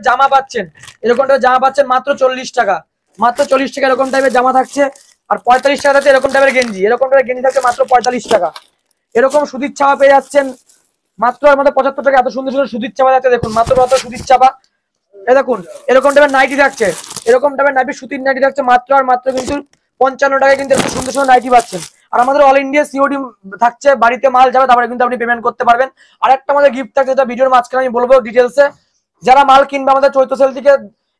জামা পাচ্ছেন, এরকম টাইপের জামা পাচ্ছেন মাত্র 40 টাকা, মাত্র 40 টাকা এরকম টাইপের জামা থাকছে। আর 45 টাকা থাকছে এরকম টাইপের গেঞ্জি, এরকম টাইপের গেঞ্জি থাকছে মাত্র 45 টাকা। এরকম সুতির ছাপা পেয়ে যাচ্ছেন মাত্র আমাদের 75 টাকা। এত সুন্দর সুন্দর সুতির ছাপা থাকছে দেখুন, মাত্র সুতির ছাপা। এই দেখুন এরকম টাইপের নাইটি থাকছে, এরকম টাইপের নাইটি সুতির নাইটি থাকছে মাত্র আর মাত্র কিন্তু 55 টাকায় কিন্তু এত সুন্দর সুন্দর নাইটি পাচ্ছেন। আর আমাদের অল ইন্ডিয়া সিওডি থাকছে, বাড়িতে মাল যাবে তারপরে কিন্তু আপনি পেমেন্ট করতে পারবেন। আর একটা আমাদের গিফট থাকছে, যেটা ভিডিওর মাঝখানে আমি বলবো ডিটেলসে। যারা মাল কিনবে আমাদের চৈত্র সেল থেকে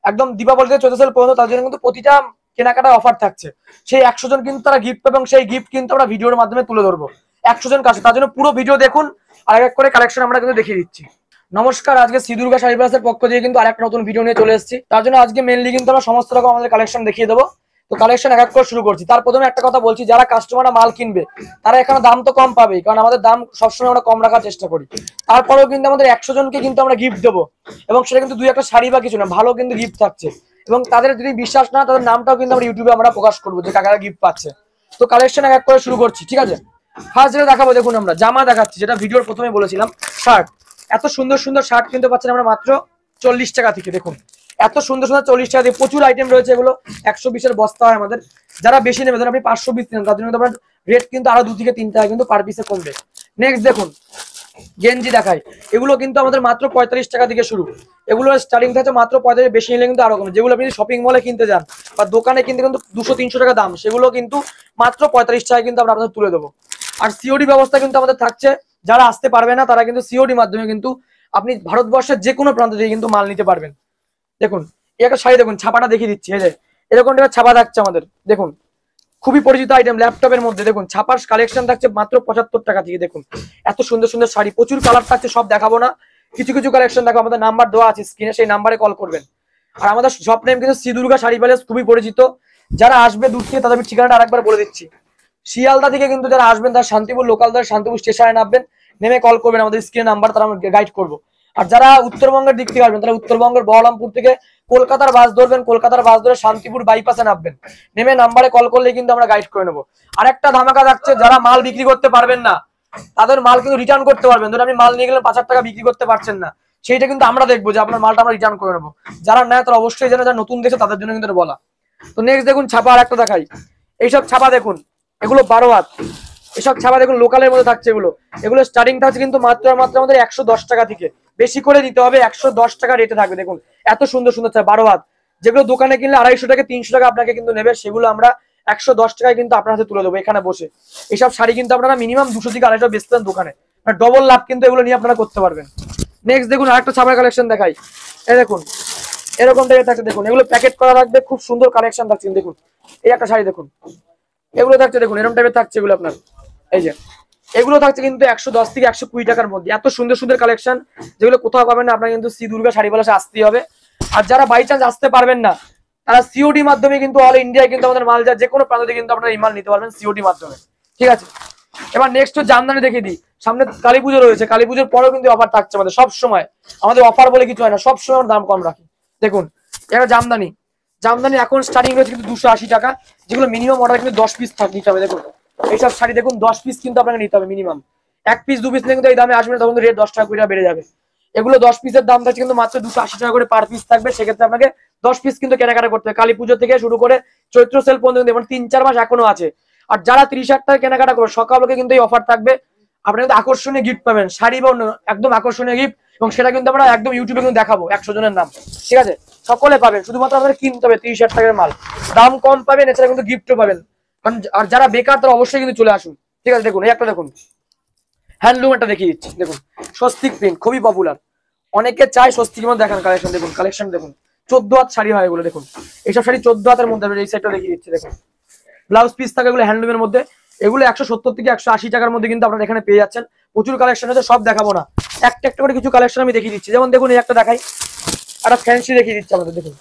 একদম দীপাবলি থেকে চৈত্র সেল পর্যন্ত, তার জন্য কিন্তু প্রতিটা কেনাকাটা অফার থাকছে। সেই 100 জন কিন্তু তারা গিফট পাবে এবং সেই গিফট কিন্তু আমরা ভিডিওর মাধ্যমে তুলে ধরবো 100 জন কাছে। তার জন্য পুরো ভিডিও দেখুন, আর এক করে কালেকশন আমরা কিন্তু দেখিয়ে দিচ্ছি। নমস্কার, আজকে শ্রী দুর্গা শাড়ি প্লাসের পক্ষ থেকে কিন্তু আরেকটা নতুন ভিডিও নিয়ে চলে এসেছি। তার জন্য আজকে মেইনলি কিন্তু আমরা সমস্ত রকম আমাদের কালেকশন দেখিয়ে দেবো। তো কালেকশন এক এক করে শুরু করছি। তার প্রথমে একটা কথা বলছি, যারা কাস্টমাররা মাল কিনবে তারা এখানে দাম তো কম পাবেই, কারণ আমাদের দাম সবসময় আমরা কম রাখার চেষ্টা করি। তারপরেও কিন্তু আমাদের 100 জনকে কিন্তু আমরা গিফট দেবো, এবং সেটা কিন্তু 2-1টা শাড়ি বা কিছু না, ভালো কিন্তু গিফট থাকছে। এবং তাদের যদি বিশ্বাস না, তাদের নামটাও কিন্তু আমরা ইউটিউবে আমরা প্রকাশ করবো যে কাকারা গিফট পাচ্ছে। তো কালেকশন এক এক করে শুরু করছি, ঠিক আছে। ফার্স্ট যেটা দেখাবো দেখুন, আমরা জামা দেখাচ্ছি, যেটা ভিডিওর প্রথমে বলেছিলাম। শার্ট, এত সুন্দর সুন্দর শার্ট কিন্তু পাচ্ছেন আমরা মাত্র 40 টাকা থেকে। দেখুন এত সুন্দর সুন্দর 40 টাকা দিয়ে প্রচুর আইটেম রয়েছে। এগুলো 120-এর বস্তা হয় আমাদের। যারা বেশি নেবে, ধরুন আপনি 520 নেন, তার জন্য আপনার রেট কিন্তু আরো 2 থেকে 3 টাকা কিন্তু পার পিসে কমবে। নেক্সট দেখুন গেঞ্জি দেখাই, এগুলো কিন্তু আমাদের মাত্র 45 টাকা থেকে শুরু। এগুলো স্টার্টিং থাকছে মাত্র 45, বেশি নিলে কিন্তু আরো কমে। যেগুলো আপনি শপিং মলে কিনতে যান বা দোকানে কিনতে কিন্তু 200-300 টাকা দাম, সেগুলো কিন্তু মাত্র 45 টাকায় কিন্তু আমরা আপনাদের তুলে দেবো। আর সিওডি ব্যবস্থা কিন্তু আমাদের থাকছে। যারা আসতে পারবে না তারা কিন্তু সিওডি মাধ্যমে কিন্তু আপনি ভারতবর্ষের যে কোনো প্রান্ত থেকে কিন্তু মাল নিতে পারবেন। দেখুন এই একটা শাড়ি দেখুন, ছাপাটা দেখিয়ে দিচ্ছি। এই যে এরকম ছাপা থাকছে আমাদের, দেখুন খুবই পরিচিত আইটেম ল্যাপটপের মধ্যে। দেখুন ছাপার কালেকশন থাকছে মাত্র 75 টাকা থেকে। দেখুন এত সুন্দর সুন্দর শাড়ি, প্রচুর কালার থাকছে, সব দেখাবো না, কিছু কিছু কালেকশন দেখো। আমাদের নাম্বার দেওয়া আছে স্ক্রিনে, সেই নাম্বারে কল করবেন। আর আমাদের শপ নেম কিন্তু শ্রী দুর্গা শাড়ি প্যালেস, খুবই পরিচিত। যারা আসবে দূর থেকে তাদের ঠিকানাটা আরেকবার বলে দিচ্ছি। শিয়ালদা থেকে কিন্তু যারা আসবেন তারা শান্তিপুর লোকাল ধরে শান্তিপুর স্টেশনে নামবেন, নেমে কল করবেন, আমাদের স্ক্রিনে নাম্বার, তারা আমরা গাইড করবো। আর যারা উত্তরবঙ্গের দিক থেকে আসবেন তারা উত্তরবঙ্গের বহরমপুর থেকে কলকাতার বাস ধরবেন, কলকাতার বাস ধরে শান্তিপুর বাইপাসে নামবেন, নেমে নাম্বারে কল করলে কিন্তু আমরা গাইড করে নেবো। আর একটা ধামাকা থাকছে, যারা মাল বিক্রি করতে পারবেন না তাদের মাল কিন্তু রিটার্ন করতে পারবেন। ধরুন আপনি মাল নিয়ে গেলেন 5,000 টাকা বিক্রি করতে পারছেন না, সেইটা কিন্তু আমরা দেখবো যে আপনার মালটা আমরা রিটার্ন করে নেবো। যারা নেয় তারা অবশ্যই জানে, যারা নতুন দেখে তাদের জন্য কিন্তু বলা। তো নেক্সট দেখুন ছাপা আর একটা দেখাই। এইসব ছাপা দেখুন, এগুলো 12 হাত, এসব ছাপা দেখুন লোকালের মধ্যে থাকছে। এগুলো স্টার্টিং থাকছে কিন্তু মাত্র আমাদের 110 টাকা থেকে, বেশি করে নিতে হবে, 110 টাকা রেটে থাকবে। দেখুন এত সুন্দর সুন্দর ছাপা 12 হাত, যেগুলো দোকানে কিনলে 250 টাকা 300 টাকা আপনাকে কিন্তু নেবে, সেগুলো আমরা 110 টাকায় কিন্তু আপনার হাতে তুলে দেবো এখানে বসে। এইসব শাড়ি কিন্তু আপনারা মিনিমাম 200 থেকে 250 বেচতেন দোকানে, ডবল লাভ কিন্তু এগুলো নিয়ে আপনারা করতে পারবেন। নেক্সট দেখুন আরেকটা ছাপার কালেকশন দেখাই। এই দেখুন এরকম টাইপের থাকছে, দেখুন এগুলো প্যাকেট করা থাকবে, খুব সুন্দর কালেকশন থাকছে। দেখুন এই একটা শাড়ি দেখুন, এগুলো থাকছে দেখুন এরকম টাইপের থাকছে এগুলো আপনার। এই যে এগুলো থাকছে কিন্তু 110 থেকে 120 টাকার মধ্যে। এত সুন্দর সুন্দর কালেকশন, যেগুলো কোথাও পাবেন না, আপনার কিন্তু শ্রী দুর্গা শাড়ি প্যালেসে আসতেই হবে। আর যারা বাই চান্স আসতে পারবেন না, তারা সিওডি মাধ্যমে কিন্তু অল ইন্ডিয়ায় কিন্তু আমাদের মাল যায়, যে কোনো প্রান্ত থেকে কিন্তু আপনারা এই মাল নিতে পারবেন সিওডি মাধ্যমে, ঠিক আছে। এবার নেক্সট জামদানি দেখিয়ে দিই। সামনে কালী পুজো রয়েছে, কালী পুজোর পরেও কিন্তু অফার থাকছে আমাদের। সব সময় আমাদের অফার বলে কিছু হয় না, সব সময় দাম কম রাখি। দেখুন এটা জামদানি, জামদানি এখন স্টার্টিং রয়েছে কিন্তু 280 টাকা, যেগুলো মিনিমাম অর্ডার কিন্তু 10 পিস নিতে হবে। দেখুন এইসব শাড়ি দেখুন 10 পিস কিন্তু আপনাকে নিতে হবে মিনিমাম, 1 পিস 2 পিস নিয়ে কিন্তু এই দামে আসবে না, তখন রেট 10 টাকা করে বেড়ে যাবে। এগুলো 10 পিসের দাম থাকছে কিন্তু মাত্র 280 টাকা করে পার পিস থাকবে। সেক্ষেত্রে আপনাকে 10 পিস কিন্তু কেনাকাটা করতে হবে। কালী পুজো থেকে শুরু করে চৈত্র সেল পর্যন্ত, এবং 3-4 মাস এখনো আছে। আর যারা 30,000 টাকা কেনাকাটা করবে সকালকে কিন্তু এই অফার থাকবে, আপনারা কিন্তু আকর্ষণীয় গিফট পাবেন, শাড়ি বা একদম আকর্ষণীয় গিফট, এবং সেটা কিন্তু আমরা একদম ইউটিউবে কিন্তু দেখাবো 100 জনের নাম, ঠিক আছে। সকলে পাবেন, শুধুমাত্র আপনাদের কিনতে হবে 30,000 টাকার মাল, দাম কম পাবেন, এছাড়া কিন্তু গিফটও পাবেন। কারণ আর যারা বেকার তারা অবশ্যই কিন্তু চলে আসুন, ঠিক আছে। দেখুন এই একটা দেখুন হ্যান্ডলুম একটা দেখিয়ে দিচ্ছি। দেখুন স্বস্তিক প্রিন্ট খুবই পপুলার, অনেকে চাই স্বস্তিকের মধ্যে দেখান কালেকশন। দেখুন কালেকশন দেখুন, 14 হাত শাড়ি হয় এগুলো। দেখুন এইসব শাড়ি 14 হাতের মধ্যে, এই সাইডটা দেখিয়ে দিচ্ছি। দেখুন ব্লাউজ পিস থাকে এগুলো হ্যান্ডলুমের মধ্যে। এগুলো 170 থেকে 180 টাকার মধ্যে কিন্তু আপনারা এখানে পেয়ে যাচ্ছেন। প্রচুর কালেকশন আছে, সব দেখাবো না, একটা একটা করে কিছু কালেকশন আমি দেখিয়ে দিচ্ছি। যেমন দেখুন এই একটা দেখাই, একটা ফ্যান্সি দেখিয়ে দিচ্ছি আমাদের। দেখুন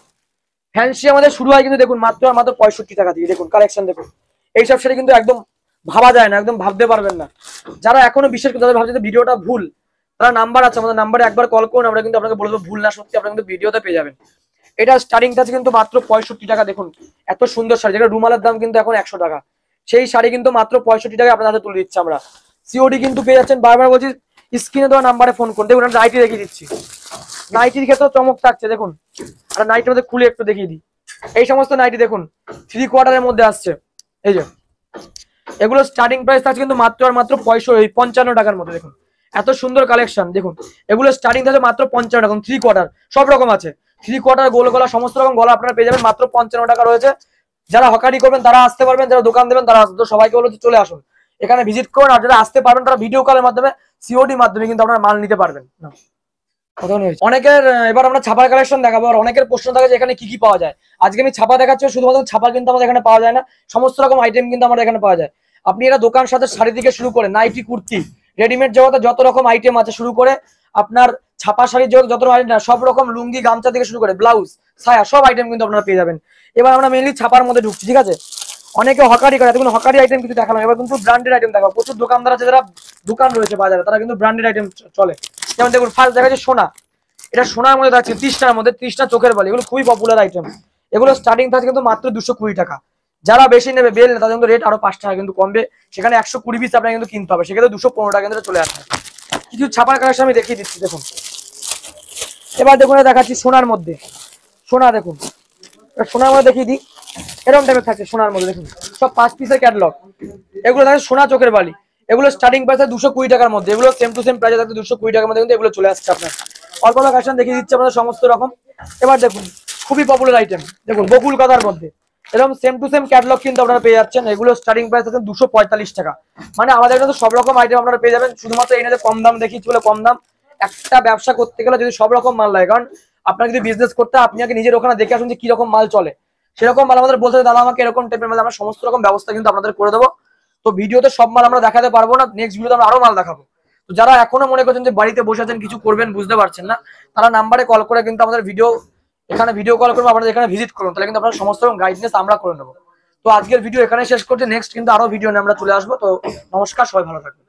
ফ্যান্সি আমাদের শুরু হয় কিন্তু দেখুন মাত্র 65 টাকা দিয়ে। দেখুন কালেকশন দেখুন, এইসব শাড়ি কিন্তু একদম ভাবা যায় না, একদম ভাবতে পারবেন না। যারা এখনো বিশেষ করে যাদের ভাবছে ভিডিওটা ভুল, তারা নাম্বার আছে আমাদের, নাম্বারে একবার কল করুন, আমরা কিন্তু আপনাকে বলবো ভুল না সত্যি, আপনারা কিন্তু ভিডিওতে পেয়ে যাবেন। এটা স্টার্টিং আছে কিন্তু মাত্র 65 টাকা। দেখুন এত সুন্দর শাড়ি, যেটা রুমালের দাম কিন্তু এখন 100 টাকা, সেই শাড়ি কিন্তু মাত্র 65 টাকায় আপনাদের হাতে তুলে দিচ্ছি আমরা। সিওডি কিন্তু পেয়ে যাচ্ছেন, বারবার বলছি স্ক্রিনে দেওয়া নাম্বারে ফোন করুন। দেখুন আমি রাইটে রেখে দিচ্ছি, নাইটির ক্ষেত্রে চমক থাকছে দেখুন, আর নাইটির মধ্যে খুলে একটু দেখিয়ে দিই। এই সমস্ত নাইটি দেখুন 3/4 মধ্যে আসছে, এই যে এগুলো স্টার্টিং প্রাইস থাকছে কিন্তু মাত্র আর মাত্র 55 টাকার মধ্যে। দেখুন এত সুন্দর কালেকশন, দেখুন এগুলো স্টার্টিং থাকছে মাত্র 55 টাকা। 3/4 সব রকম আছে, 3/4 গোল গলা সমস্ত রকম গলা আপনারা পেয়ে যাবেন মাত্র 55 টাকা রয়েছে। যারা হকারি করবেন তারা আসতে পারবেন, যারা দোকান দেবেন তারা আসতে, তো সবাইকে বলবো চলে আসুন এখানে ভিজিট করুন। আর যারা আসতে পারবেন তারা ভিডিও কলের মাধ্যমে সিওডি মাধ্যমে কিন্তু আপনারা মাল নিতে পারবেন। অনেকের এবার আমরা ছাপার কালেকশন দেখাবো, আর অনেকের প্রশ্ন থাকে যে এখানে কি কি পাওয়া যায়। আজকে আমি ছাপা দেখাচ্ছি, শুধুমাত্র ছাপা কিন্তু আমাদের এখানে পাওয়া যায় না, সমস্ত রকম আইটেম কিন্তু আমাদের এখানে পাওয়া যায়। আপনি এটা দোকান সাথে শাড়ি থেকে শুরু করে নাইটি, কুর্তি, রেডিমেড জগতে যত রকম আইটেম আছে, শুরু করে আপনার ছাপা শাড়ির জগতে যত রকম আইটেম, সব রকম লুঙ্গি, গামছা থেকে শুরু করে ব্লাউজ, ছায়া, সব আইটেম কিন্তু আপনারা পেয়ে যাবেন। এবার আমরা মেনলি ছাপার মধ্যে ঢুকছি, ঠিক আছে। অনেকে হকারি করে, দেখুন হকারি আইটেম কিছু দেখানো, এবার কিন্তু ব্র্যান্ডেড আইটেম দেখাবো। প্রচুর দোকানদার আছে যারা দোকান রয়েছে বাজারে, তারা কিন্তু ব্র্যান্ডেড আইটেম চলে। যেমন দেখুন ফার্স্ট দেখা যাচ্ছে সোনা, এটা সোনার মধ্যে থাকছে 30টার মধ্যে, 30টা চোখের বালি, এগুলো খুবই পপুলার আইটেম। এগুলো স্টার্টিং থাকছে কিন্তু মাত্র 220 টাকা। যারা বেশি নেবে বেল তাদের কিন্তু রেট আরো 5 টাকা কিন্তু কমবে, সেখানে 120 পিস আপনাকে কিন্তু কিনতে হবে, সেক্ষেত্রে 215 টাকা কিন্তু চলে আসবে। কিছু ছাপার কালেকশন আমি দেখিয়ে দিচ্ছি দেখুন। এবার দেখুন দেখাচ্ছি সোনার মধ্যে, সোনা দেখুন, সোনার মধ্যে দেখিয়ে দিই, এরকম টাইপের থাকছে সোনার মধ্যে দেখুন, সব 5 পিসের ক্যাটালগ। এগুলো থাকছে সোনা চোখের বালি, এগুলো স্টার্টিং প্রাইস 220 টাকার মধ্যে, এগুলো সেম টু সেম প্রাইস থাকছে 220 টাকার মধ্যে কিন্তু এগুলো চলে আসছে আপনার। অল্প কালেকশন দেখিয়ে দিচ্ছে আপনাদের সমস্ত রকম। এবার দেখুন খুবই পপুলার আইটেম, দেখুন বকুল কাঁথার মধ্যে এরকম সেম টু সেম ক্যাটালগ কিন্তু আপনারা পেয়ে যাচ্ছেন। এগুলো স্টার্টিং প্রাইস আছে 245 টাকা। মানে আমাদের কিন্তু সব রকম আইটেম আপনারা পেয়ে যাবেন, শুধুমাত্র এই না যে কম দাম দেখিয়েছি বলে কম দাম। একটা ব্যবসা করতে গেলে যদি সব রকম মাল লাগে, কারণ আপনার যদি বিজনেস করতে আপনি আগে নিজের ওখানে দেখে আসুন যে কি রকম মাল চলে, সেরকম মাল আমাদের বলতে দাদা আমাকে এরকম টাইপের মাল, আমরা সমস্ত রকম ব্যবস্থা কিন্তু আপনাদের করে দেবো। তো ভিডিওতে সব মাল আমরা দেখাতে পারবো না, নেক্সট ভিডিওতে আমরা আরো মাল দেখাবো। তো যারা এখনো মনে করছেন যে বাড়িতে বসে আছেন কিছু করবেন বুঝতে পারছেন না, তারা নাম্বারে কল করে কিন্তু আমাদের এখানে ভিডিও কল করবো, আপনাদের এখানে ভিজিট করুন, তাহলে কিন্তু আপনার সমস্ত রকম গাইডনেস আমরা করে নেবো। তো আজকের ভিডিও এখানে শেষ করছি, নেক্সট কিন্তু আরো ভিডিও নিয়ে আমরা চলে আসবো। তো নমস্কার, সবাই ভালো থাকবেন।